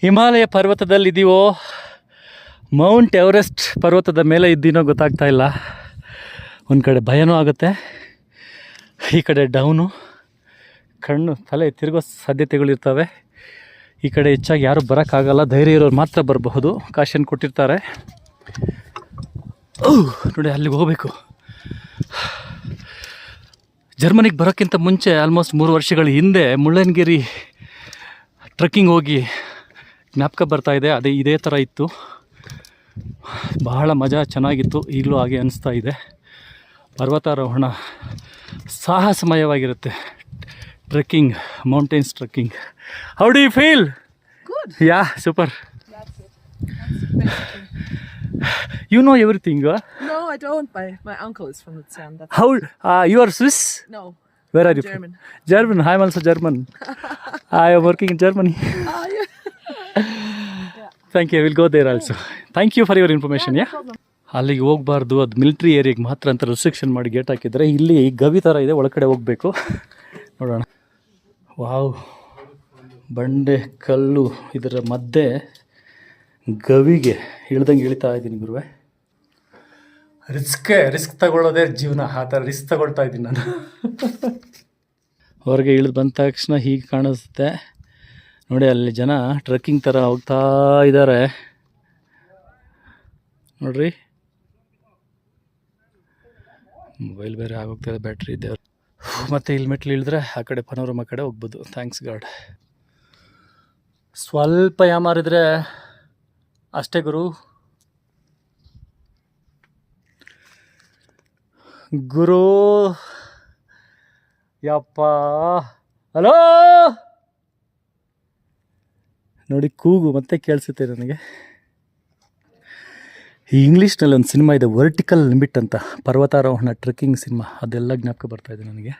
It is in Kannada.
ಹಿಮಾಲಯ ಪರ್ವತದಲ್ಲಿದ್ದೀವೋ ಮೌಂಟ್ ಎವರೆಸ್ಟ್ ಪರ್ವತದ ಮೇಲೆ ಇದ್ದೀನೋ ಗೊತ್ತಾಗ್ತಾ ಇಲ್ಲ. ಒಂದು ಕಡೆ ಭಯನೂ ಆಗುತ್ತೆ, ಈ ಕಡೆ ಡೌನು, ಕಣ್ಣು ತಲೆ ತಿರುಗೋ ಸಾಧ್ಯತೆಗಳಿರ್ತವೆ. ಈ ಕಡೆ ಹೆಚ್ಚಾಗಿ ಯಾರೂ ಬರೋಕ್ಕಾಗಲ್ಲ, ಧೈರ್ಯ ಇರೋರು ಮಾತ್ರ ಬರಬಹುದು, ಕಾಶನ್ ಕೊಟ್ಟಿರ್ತಾರೆ. ನೋಡಿ ಅಲ್ಲಿಗೆ ಹೋಗಬೇಕು. ಜರ್ಮನಿಗೆ ಬರೋಕ್ಕಿಂತ ಮುಂಚೆ ಆಲ್ಮೋಸ್ಟ್ 3 ವರ್ಷಗಳ ಹಿಂದೆ ಮುಳ್ಳಯ್ಯನಗಿರಿ ಟ್ರೆಕ್ಕಿಂಗ್ ಹೋಗಿ ಜ್ಞಾಪಕ ಬರ್ತಾಯಿದೆ. ಇದೇ ಥರ ಇತ್ತು, ಬಹಳ ಮಜಾ, ಚೆನ್ನಾಗಿತ್ತು. ಈಗಲೂ ಹಾಗೆ ಅನಿಸ್ತಾ ಇದೆ. ಪರ್ವತಾರೋಹಣ ಸಾಹಸಮಯವಾಗಿರುತ್ತೆ. Trekking, mountains trekking. How do you feel? Good. Yeah, super. That's it. That's You know everything. No, I don't. My uncle is from Luzern. That's How? You are Swiss? No. Where are you German. from? German. I am also German. I am working in Germany. Ah, yeah. Thank you. I will go there also. Thank you for your information. No Yeah. problem. ಅಲ್ಲಿಗೆ ಹೋಗಬಾರ್ದು, ಅದು ಮಿಲಿಟ್ರಿ ಏರಿಯಾಗೆ ಮಾತ್ರ ಅಂತ ರೆಸ್ಟ್ರಿಕ್ಷನ್ ಮಾಡಿ ಗೇಟ್ ಹಾಕಿದರೆ. ಇಲ್ಲಿ ಗವಿ ಥರ ಇದೆ, ಒಳಗಡೆ ಹೋಗಬೇಕು. ನೋಡೋಣ. ವಾವ್, ಬಂಡೆ ಕಲ್ಲು, ಇದರ ಮಧ್ಯೆ ಗವಿಗೆ ಇಳ್ದಂಗೆ ಇಳಿತಾ ಇದ್ದೀನಿ ಗುರುವೆ. ರಿಸ್ಕ್ ತಗೊಳ್ಳೋದೇ ಜೀವನ, ಆ ಥರ ರಿಸ್ಕ್ ತಗೊಳ್ತಾ ಇದ್ದೀನಿ ನಾನು. ಹೊರಗೆ ಇಳಿದು ಬಂದ ತಕ್ಷಣ ಹೀಗೆ ಕಾಣಿಸುತ್ತೆ ನೋಡಿ. ಅಲ್ಲಿ ಜನ ಟ್ರೆಕ್ಕಿಂಗ್ ಥರ ಹೋಗ್ತಾ ಇದ್ದಾರೆ ನೋಡ್ರಿ. ಮೊಬೈಲ್ ಬೇರೆ ಆಗೋಗ್ತದೆ, ಬ್ಯಾಟ್ರಿ ಇದೆ. ಮತ್ತು ಇಲ್ಲಿ ಮೆಟ್ಲು ಇಳಿದ್ರೆ ಆ ಕಡೆ ಪನೋರಮ ಕಡೆ ಹೋಗ್ಬೋದು. Thanks god. ಸ್ವಲ್ಪ ಯಾಮಾರಿದ್ರೆ ಅಷ್ಟೇ ಗುರು. ಗುರು ಯಪ್ಪ, ಹಲೋ ನೋಡಿ, ಕೂಗು ಮತ್ತೆ ಕೇಳಿಸುತ್ತೆ ನನಗೆ. ಈ ಇಂಗ್ಲೀಷ್ನಲ್ಲಿ ಒಂದು ಸಿನಿಮಾ ಇದೆ, ವರ್ಟಿಕಲ್ ಲಿಮಿಟ್ ಅಂತ, ಪರ್ವತಾರೋಹಣ ಟ್ರೆಕ್ಕಿಂಗ್ ಸಿನಿಮಾ. ಅದೆಲ್ಲ ಜ್ಞಾಪಕ ಬರ್ತಾಯಿದೆ ನನಗೆ.